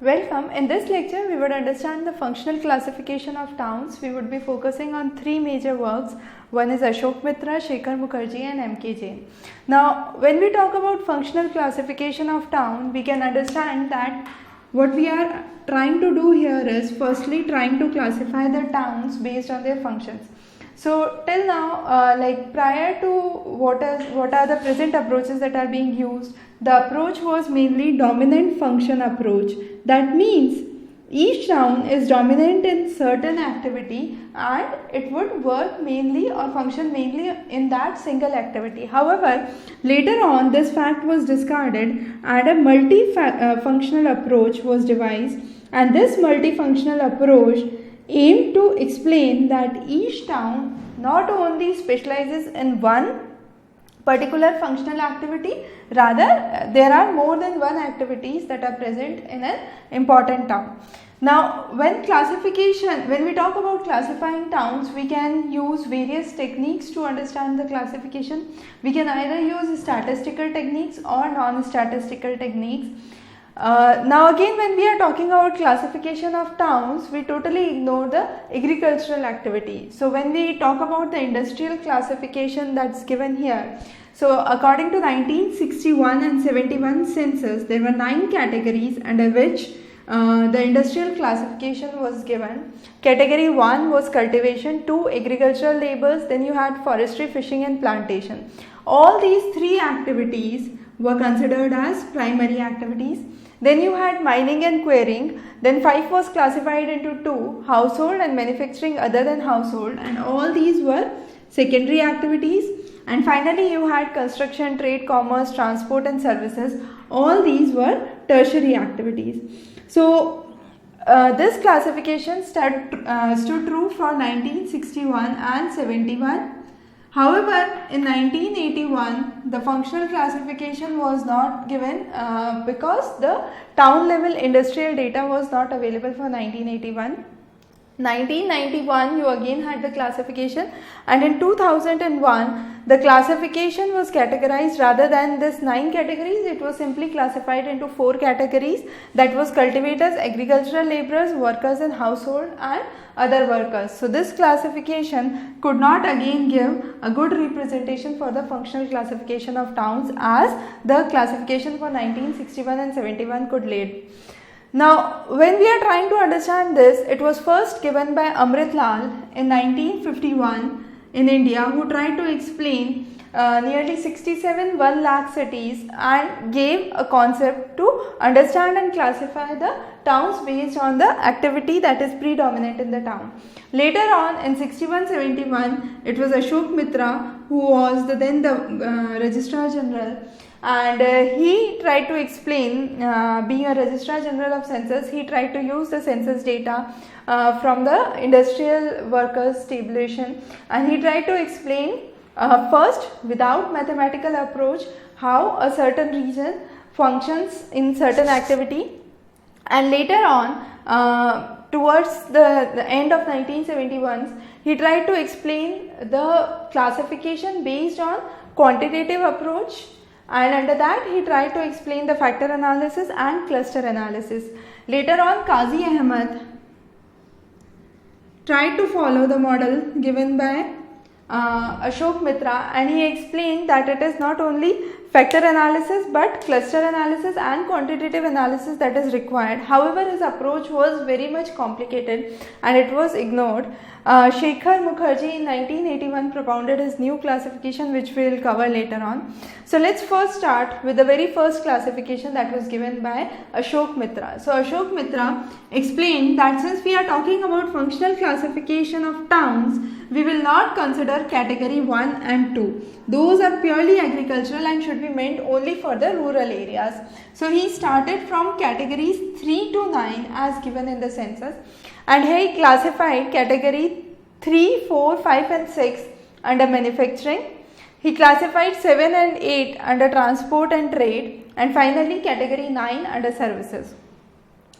Welcome. In this lecture, we would understand the functional classification of towns. We would be focusing on three major works. One is Ashok Mitra, Shekhar Mukherjee and M.K. Jain. Now, when we talk about functional classification of town, we can understand that what we are trying to do here is firstly trying to classify the towns based on their functions. So till now, like prior to what are the present approaches that are being used, the approach was mainly dominant function approach. That means each town is dominant in certain activity and it would work mainly or function mainly in that single activity. However, later on this fact was discarded and a multi-functional approach was devised, and this multifunctional approach aimed to explain that each town not only specializes in one particular functional activity, rather there are more than one activities that are present in an important town. Now, when we talk about classifying towns, we can use various techniques to understand the classification. We can either use statistical techniques or non-statistical techniques. Now again, when we are talking about classification of towns, we totally ignore the agricultural activity. So when we talk about the industrial classification that's given here, so according to 1961 and 71 census, there were 9 categories under which the industrial classification was given. Category 1 was cultivation, 2 agricultural labors, then you had forestry, fishing and plantation. All these 3 activities were considered as primary activities. Then you had mining and quarrying. Then 5 was classified into 2, household and manufacturing other than household, and all these were secondary activities. And finally you had construction, trade, commerce, transport and services. All these were tertiary activities. So this classification stood true for 1961 and 71. However, in 1981, the functional classification was not given because the town level industrial data was not available for 1981. 1991, you again had the classification, and in 2001, the classification was categorized rather than this 9 categories, it was simply classified into 4 categories, that was cultivators, agricultural laborers, workers in household and other workers. So this classification could not again give a good representation for the functional classification of towns as the classification for 1961 and 71 could lead. Now, when we are trying to understand this, it was first given by Amrit Lal in 1951 in India, who tried to explain nearly 67 1 lakh cities and gave a concept to understand and classify the towns based on the activity that is predominant in the town. Later on in 61-71, it was Ashok Mitra who was then the Registrar General, and he tried to explain, being a Registrar General of Census, he tried to use the census data from the industrial workers tabulation, and he tried to explain first without mathematical approach how a certain region functions in certain activity, and later on towards the end of 1971, he tried to explain the classification based on quantitative approach, and under that he tried to explain the factor analysis and cluster analysis. Later on, Qazi Ahmad tried to follow the model given by Ashok Mitra, and he explained that it is not only factor analysis but cluster analysis and quantitative analysis that is required. However, his approach was very much complicated and it was ignored. Shekhar Mukherjee in 1981 propounded his new classification, which we will cover later on. So let's first start with the very first classification that was given by Ashok Mitra. So Ashok Mitra explained that since we are talking about functional classification of towns, we will not consider category 1 and 2. Those are purely agricultural and should be meant only for the rural areas. So he started from categories 3 to 9 as given in the census, and he classified category 3, 4, 5 and 6 under manufacturing. He classified 7 and 8 under transport and trade, and finally category 9 under services.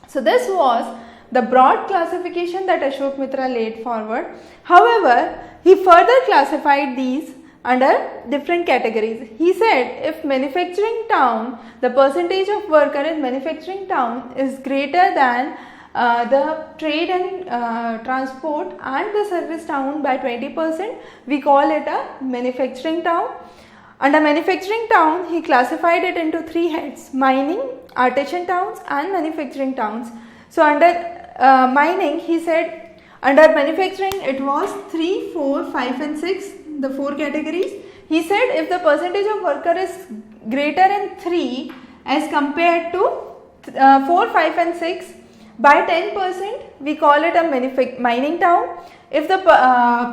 So this was the broad classification that Ashok Mitra laid forward. However, he further classified these under different categories. He said if manufacturing town, the percentage of worker in manufacturing town is greater than the trade and transport and the service town by 20%, we call it a manufacturing town. Under manufacturing town, he classified it into three heads: mining, artisan towns and manufacturing towns. So under mining, he said under manufacturing it was 3, 4, 5 and 6, the 4 categories. He said if the percentage of worker is greater in 3 as compared to 4, 5 and 6 by 10%, we call it a mining town. If the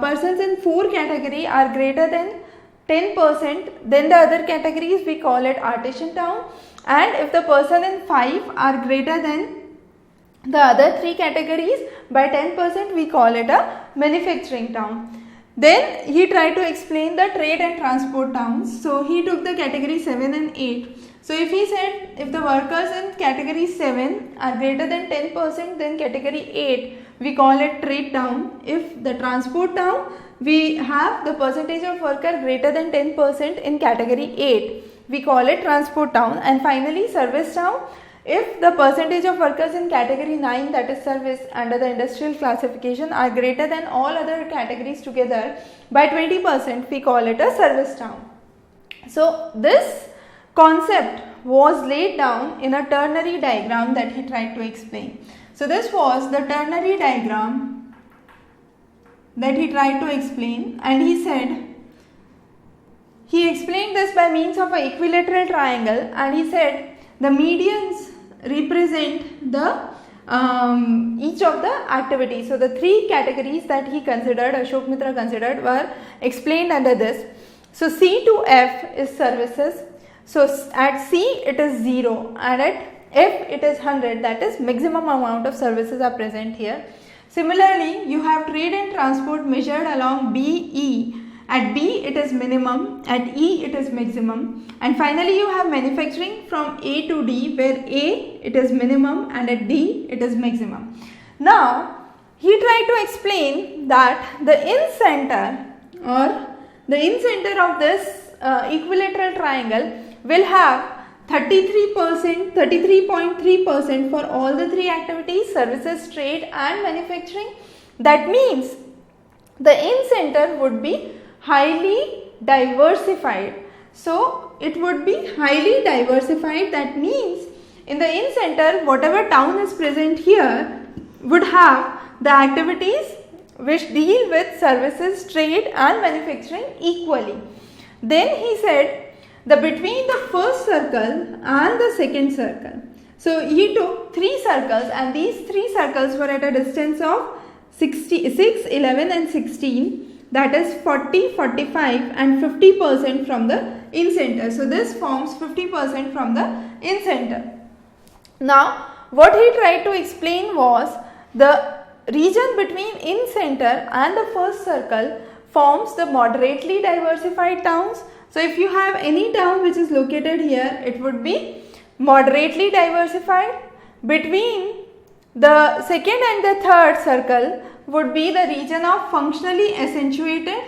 persons in 4 category are greater than 10%, then the other categories we call it artisan town, and if the person in 5 are greater than the other 3 categories by 10%, we call it a manufacturing town. Then he tried to explain the trade and transport towns. So he took the category 7 and 8. So if he said if the workers in category 7 are greater than 10%, then category 8 we call it trade town. If the transport town, we have the percentage of worker greater than 10% in category 8, we call it transport town. And finally service town, if the percentage of workers in category 9, that is service, under the industrial classification are greater than all other categories together by 20%, we call it a service town. So this concept was laid down in a ternary diagram that he tried to explain. So this was the ternary diagram that he tried to explain, and he said, he explained this by means of an equilateral triangle, and he said the medians represent the each of the activities. So the 3 categories that he considered, Ashok Mitra considered, were explained under this. So C to F is services. So at C it is 0 and at F it is 100, that is maximum amount of services are present here. Similarly, you have trade and transport measured along BE. At B it is minimum, at E it is maximum, and finally you have manufacturing from A to D, where A it is minimum and at D it is maximum. Now he tried to explain that the in-center of this equilateral triangle will have 33%, 33.3% for all the 3 activities: services, trade and manufacturing. That means the in-center would be highly diversified. So it would be highly diversified. That means in the in-center, whatever town is present here would have the activities which deal with services, trade and manufacturing equally. Then he said between the first circle and the second circle. So he took 3 circles, and these 3 circles were at a distance of 6, 11 and 16. That is 40, 45 and 50% from the in-center. So this forms 50% from the in-center. Now what he tried to explain was the region between in-center and the first circle forms the moderately diversified towns. So if you have any town which is located here, it would be moderately diversified. Between the second and the third circle would be the region of functionally accentuated,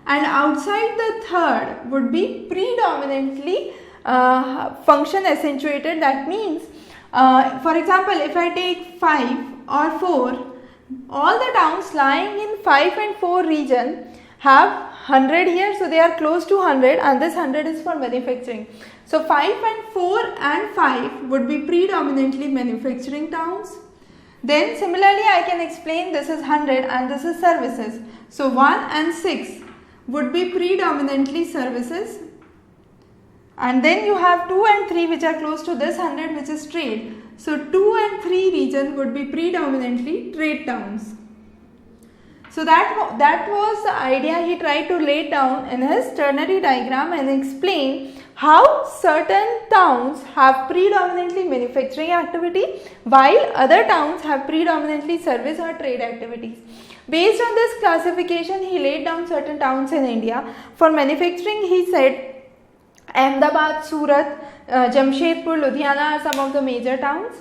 and outside the third would be predominantly function accentuated. That means for example, if I take 5 or 4, all the towns lying in 5 and 4 region have 100 here, so they are close to 100, and this 100 is for manufacturing. So 5 and 4 and 5 would be predominantly manufacturing towns. Then similarly I can explain this is 100 and this is services. So 1 and 6 would be predominantly services, and then you have 2 and 3 which are close to this 100, which is trade. So 2 and 3 region would be predominantly trade towns. So that was the idea he tried to lay down in his ternary diagram and explain how certain towns have predominantly manufacturing activity while other towns have predominantly service or trade activities. Based on this classification, he laid down certain towns in India. For manufacturing, he said Ahmedabad, Surat, Jamshedpur, Ludhiana are some of the major towns.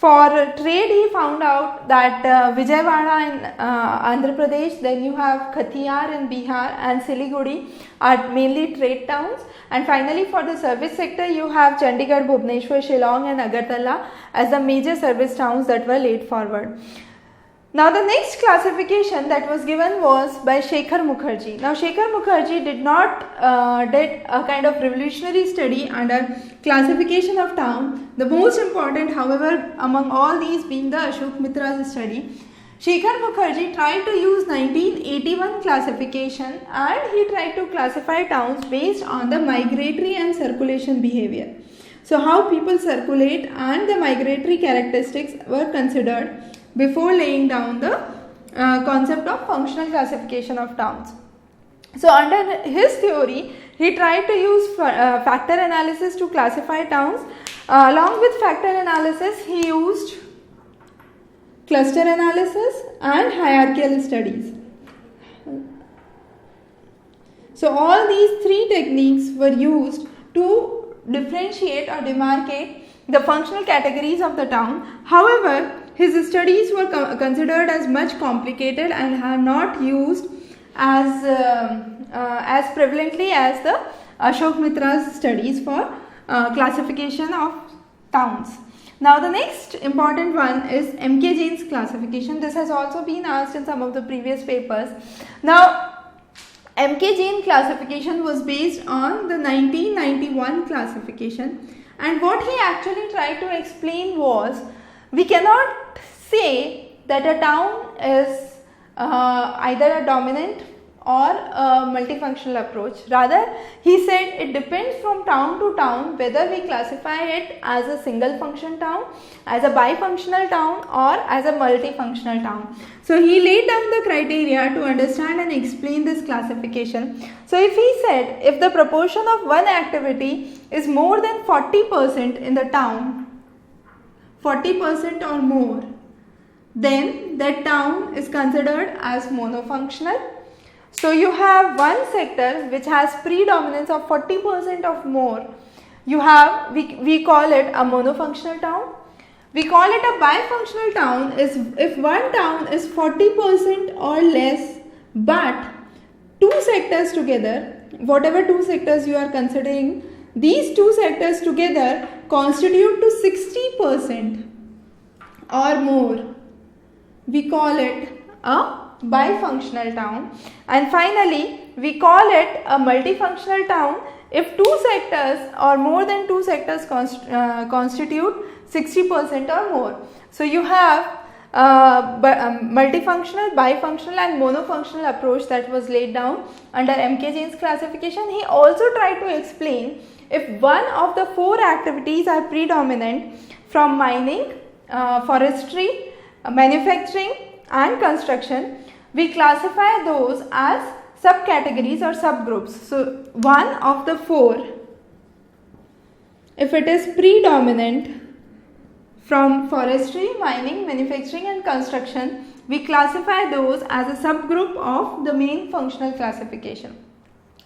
For trade, he found out that Vijayawada in Andhra Pradesh, then you have Khatiyar in Bihar and Siliguri are mainly trade towns. And finally, for the service sector, you have Chandigarh, Bhubaneswar, Shillong and Agartala as the major service towns that were laid forward. Now the next classification that was given was by Shekhar Mukherjee. Now Shekhar Mukherjee did a kind of revolutionary study under classification of town. The most important, however, among all these being the Ashok Mitra's study. Shekhar Mukherjee tried to use 1981 classification and he tried to classify towns based on the migratory and circulation behavior. So how people circulate and the migratory characteristics were considered before laying down the concept of functional classification of towns. So under his theory, he tried to use factor analysis to classify towns. Along with factor analysis, he used cluster analysis and hierarchical studies. So all these three techniques were used to differentiate or demarcate the functional categories of the town. However, his studies were considered as much complicated and are not used as prevalently as the Ashok Mitra's studies for classification of towns. Now the next important one is M.K. Jain's classification. This has also been asked in some of the previous papers. Now M.K. Jain classification was based on the 1991 classification, and what he actually tried to explain was, we cannot say that a town is either a dominant or a multifunctional approach. Rather, he said it depends from town to town whether we classify it as a single function town, as a bifunctional town or as a multifunctional town. So he laid down the criteria to understand and explain this classification. So if he said if the proportion of one activity is more than 40% in the town, 40% or more, then that town is considered as monofunctional. So you have one sector which has predominance of 40% or more. You have, we call it a monofunctional town. We call it a bifunctional town is if one town is 40% or less, but two sectors together, whatever two sectors you are considering, these two sectors together constitute to 60% or more. We call it a bifunctional town. And finally, we call it a multifunctional town if two sectors or more than two sectors constitute 60% or more. So you have multifunctional, bifunctional and monofunctional approach that was laid down under M.K. Jain's classification. He also tried to explain if one of the four activities are predominant from mining, forestry, manufacturing and construction, we classify those as subcategories or subgroups. So one of the four, if it is predominant from forestry, mining, manufacturing and construction, we classify those as a subgroup of the main functional classification.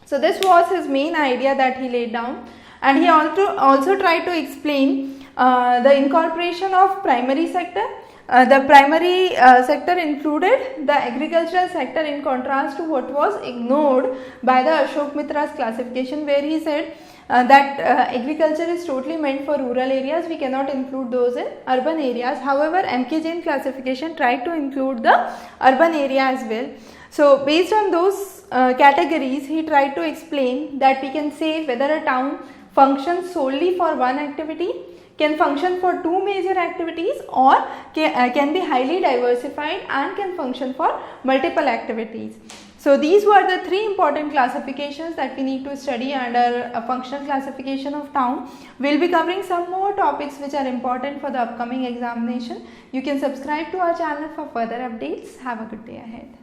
So this was his main idea that he laid down, and he also tried to explain the incorporation of primary sector. The primary sector included the agricultural sector in contrast to what was ignored by the Ashok Mitra's classification, where he said that agriculture is totally meant for rural areas, we cannot include those in urban areas. However, M.K. Jain classification tried to include the urban area as well. So based on those categories, he tried to explain that we can say whether a town functions solely for one activity, can function for two major activities, or can be highly diversified and can function for multiple activities. So these were the three important classifications that we need to study under a functional classification of town. We will be covering some more topics which are important for the upcoming examination. You can subscribe to our channel for further updates. Have a good day ahead.